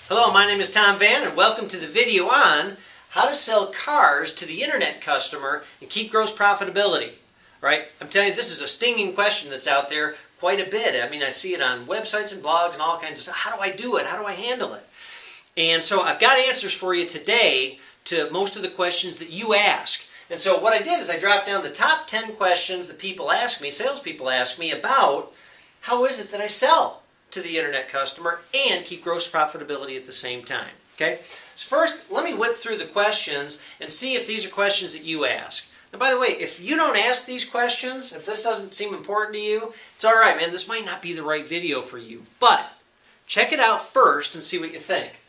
Hello, my name is Tom Van and welcome to the video on how to sell cars to the internet customer and keep gross profitability. Right? I'm telling you, this is a stinging question that's out there quite a bit. I mean, I see it on websites and blogs and all kinds of stuff. How do I do it? How do I handle it? And so I've got answers for you today to most of the questions that you ask. And so what I did is I dropped down the top 10 questions that people ask me, salespeople ask me about how is it that I sell to the internet customer and keep gross profitability at the same time. Okay? So first, let me whip through the questions and see if these are questions that you ask. Now, by the way, if you don't ask these questions, if this doesn't seem important to you, it's all right, man. This might not be the right video for you. But check it out first and see what you think.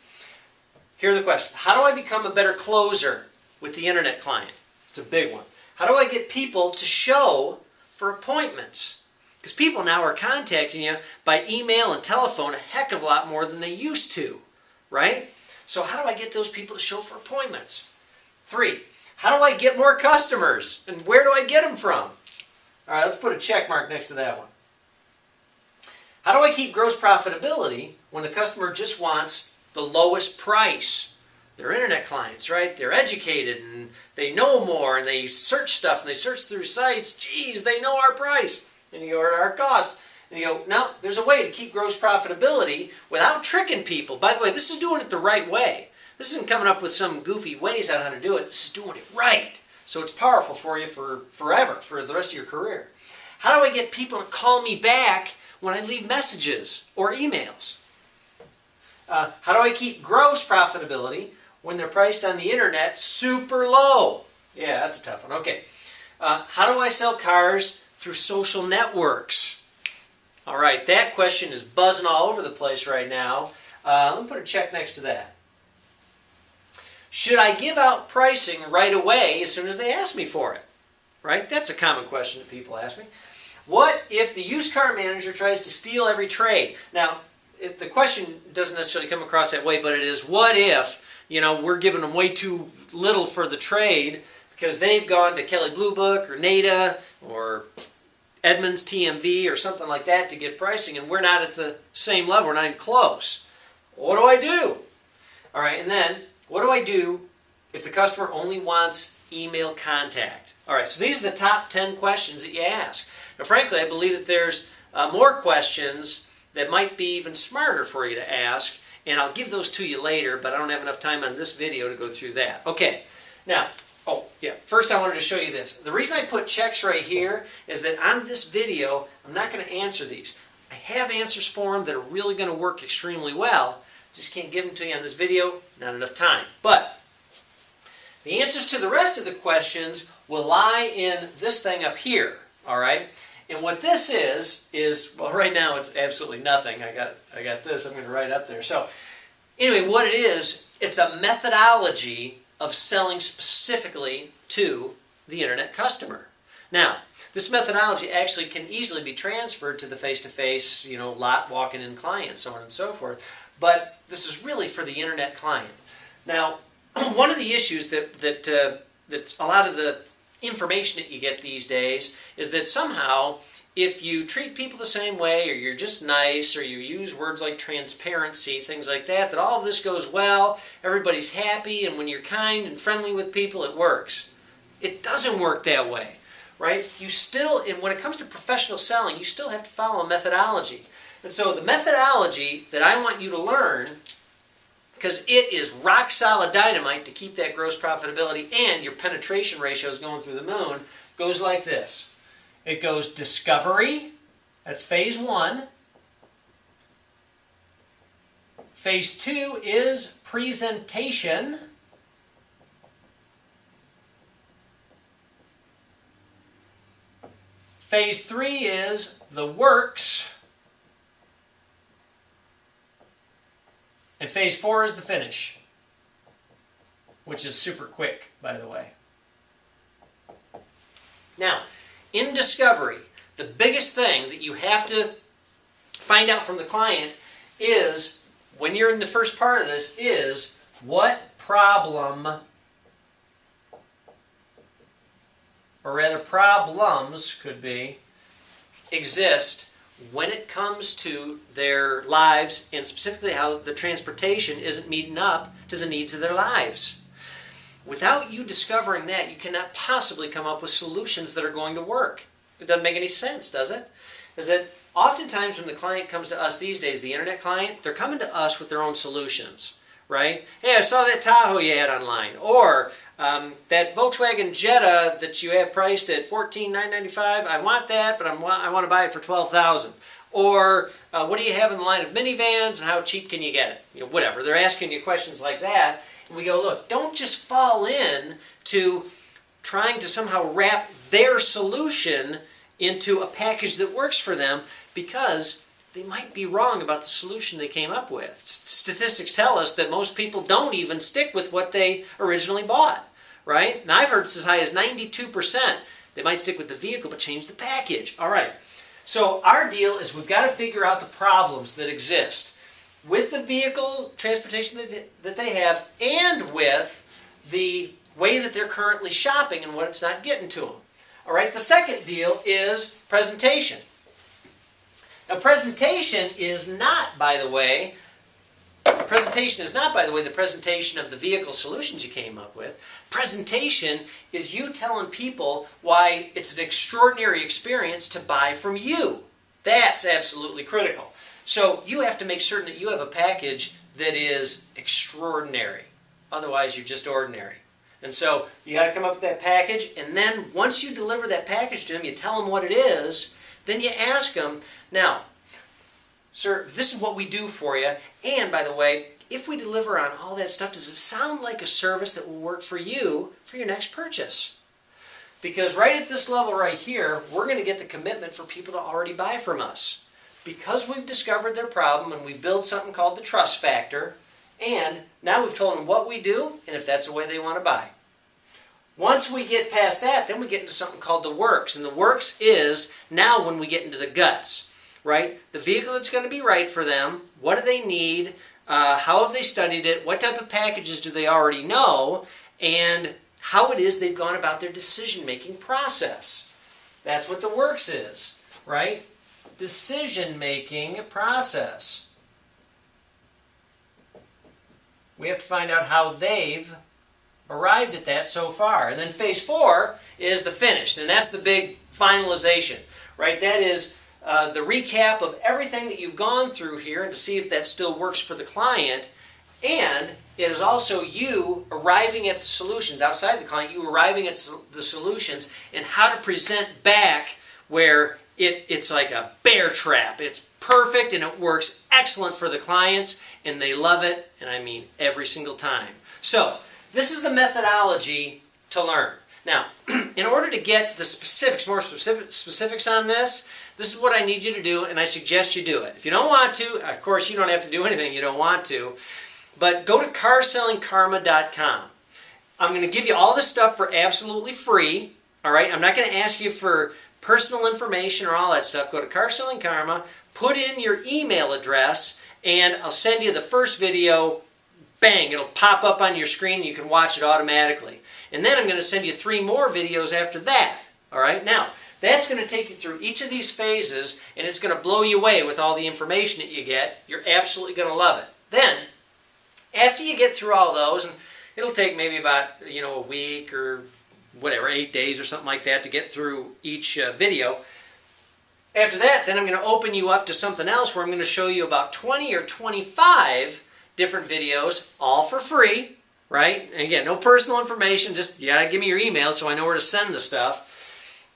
Here's the question. How do I become a better closer with the internet client? It's a big one. How do I get people to show for appointments? Because people now are contacting you by email and telephone a heck of a lot more than they used to, right? So how do I get those people to show for appointments? 3, how do I get more customers? And where do I get them from? All right, let's put a check mark next to that one. How do I keep gross profitability when the customer just wants the lowest price? They're internet clients, right? They're educated and they know more and they search stuff and they search through sites. Geez, they know our price. And you go, or our cost. And you go, no, there's a way to keep gross profitability without tricking people. By the way, this is doing it the right way. This isn't coming up with some goofy ways on how to do it. This is doing it right. So it's powerful for you for forever, for the rest of your career. How do I get people to call me back when I leave messages or emails? How do I keep gross profitability when they're priced on the internet super low? Yeah, that's a tough one. Okay. How do I sell cars through social networks? All right, that question is buzzing all over the place right now. Let me put a check next to that. Should I give out pricing right away as soon as they ask me for it? Right? That's a common question that people ask me. What if the used car manager tries to steal every trade? Now, the question doesn't necessarily come across that way, but it is, what if, we're giving them way too little for the trade because they've gone to Kelley Blue Book or NADA or Edmunds TMV or something like that to get pricing, and we're not at the same level, we're not even close. What do I do? All right, and then what do I do if the customer only wants email contact? All right, so these are the top 10 questions that you ask. Now, frankly, I believe that there's more questions that might be even smarter for you to ask, and I'll give those to you later, but I don't have enough time on this video to go through that. Okay, now, first I wanted to show you this. The reason I put checks right here is that on this video, I'm not going to answer these. I have answers for them that are really going to work extremely well. Just can't give them to you on this video, not enough time. But the answers to the rest of the questions will lie in this thing up here, all right? And what this is, well, right now it's absolutely nothing. I got this, I'm going to write up there. So anyway, what it is, it's a methodology of selling specifically to the internet customer. Now, this methodology actually can easily be transferred to the face-to-face, lot walking in client, so on and so forth. But this is really for the internet client. Now, one of the issues that's a lot of the information that you get these days is that somehow if you treat people the same way, or you're just nice, or you use words like transparency, things like that, that all of this goes well, everybody's happy, and when you're kind and friendly with people, it works. It doesn't work that way, right? You still, and when it comes to professional selling, you still have to follow a methodology. And so the methodology that I want you to learn, because it is rock solid dynamite to keep that gross profitability and your penetration ratios going through the moon, goes like this. It goes discovery, that's phase 1. Phase 2 is presentation. Phase 3 is the works. And phase 4 is the finish, which is super quick, by the way. Now, in discovery, the biggest thing that you have to find out from the client is, when you're in the first part of this, is what problem, or rather problems could be, exist when it comes to their lives, and specifically how the transportation isn't meeting up to the needs of their lives. Without you discovering that, you cannot possibly come up with solutions that are going to work. It doesn't make any sense, does it? Is that oftentimes when the client comes to us these days, the internet client, they're coming to us with their own solutions, right? Hey, I saw that Tahoe you had online, or that Volkswagen Jetta that you have priced at $14,995. I want that, but I want to buy it for $12,000. Or what do you have in the line of minivans, and how cheap can you get it? You know, whatever. They're asking you questions like that, and we go, look, don't just fall in to trying to somehow wrap their solution into a package that works for them, because they might be wrong about the solution they came up with. Statistics tell us that most people don't even stick with what they originally bought, right? And I've heard it's as high as 92%. They might stick with the vehicle but change the package. All right. So our deal is we've got to figure out the problems that exist with the vehicle transportation that they have, and with the way that they're currently shopping and what it's not getting to them. All right. The second deal is presentation. Now, presentation is not, by the way, the presentation of the vehicle solutions you came up with. Presentation is you telling people why it's an extraordinary experience to buy from you. That's absolutely critical. So you have to make certain that you have a package that is extraordinary. Otherwise, you're just ordinary. And so you got to come up with that package, and then once you deliver that package to them, you tell them what it is, then you ask them, now, sir, this is what we do for you, and by the way, if we deliver on all that stuff, does it sound like a service that will work for you for your next purchase? Because right at this level right here, we're going to get the commitment for people to already buy from us. Because we've discovered their problem and we've built something called the trust factor, and now we've told them what we do and if that's the way they want to buy. Once we get past that, then we get into something called the works. And the works is now when we get into the guts, right? The vehicle that's going to be right for them, what do they need, how have they studied it, what type of packages do they already know, and how it is they've gone about their decision-making process. That's what the works is, right? Decision-making process. We have to find out how they've arrived at that so far. And then phase 4 is the finish, and that's the big finalization, right? That is the recap of everything that you've gone through here, and to see if that still works for the client. And it is also you arriving at the solutions, outside the client, you arriving at the solutions and how to present back where it's like a bear trap. It's perfect and it works excellent for the clients, and they love it, and I mean every single time. So this is the methodology to learn. Now, in order to get the specifics, more specifics on this, this is what I need you to do, and I suggest you do it. If you don't want to, of course you don't have to do anything you don't want to, but go to carsellingkarma.com. I'm going to give you all this stuff for absolutely free, all right? I'm not going to ask you for personal information or all that stuff. Go to Carselling Karma, put in your email address, and I'll send you the first video. Bang, it'll pop up on your screen and you can watch it automatically. And then I'm going to send you 3 more videos after that. All right? Now, that's going to take you through each of these phases, and it's going to blow you away with all the information that you get. You're absolutely going to love it. Then, after you get through all those, and it'll take maybe about, a week or whatever, 8 days or something like that to get through each video. After that, then I'm going to open you up to something else where I'm going to show you about 20 or 25 different videos, all for free, right? And again, no personal information, just you gotta give me your email so I know where to send the stuff.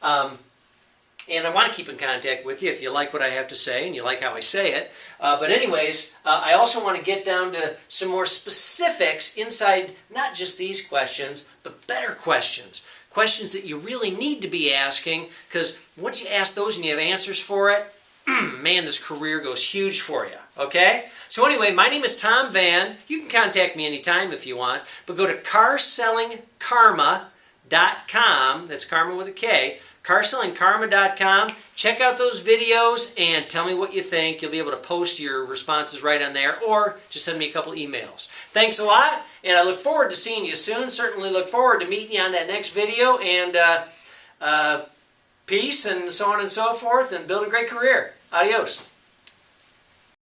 And I want to keep in contact with you if you like what I have to say and you like how I say it. But anyways, I also want to get down to some more specifics inside not just these questions, but better questions. Questions that you really need to be asking, because once you ask those and you have answers for it, man, this career goes huge for you, okay? So anyway, my name is Tom Van. You can contact me anytime if you want, but go to carsellingkarma.com, that's karma with a K, carsellingkarma.com. Check out those videos and tell me what you think. You'll be able to post your responses right on there, or just send me a couple emails. Thanks a lot, and I look forward to seeing you soon. Certainly look forward to meeting you on that next video, and peace and so on and so forth, and build a great career. Adios.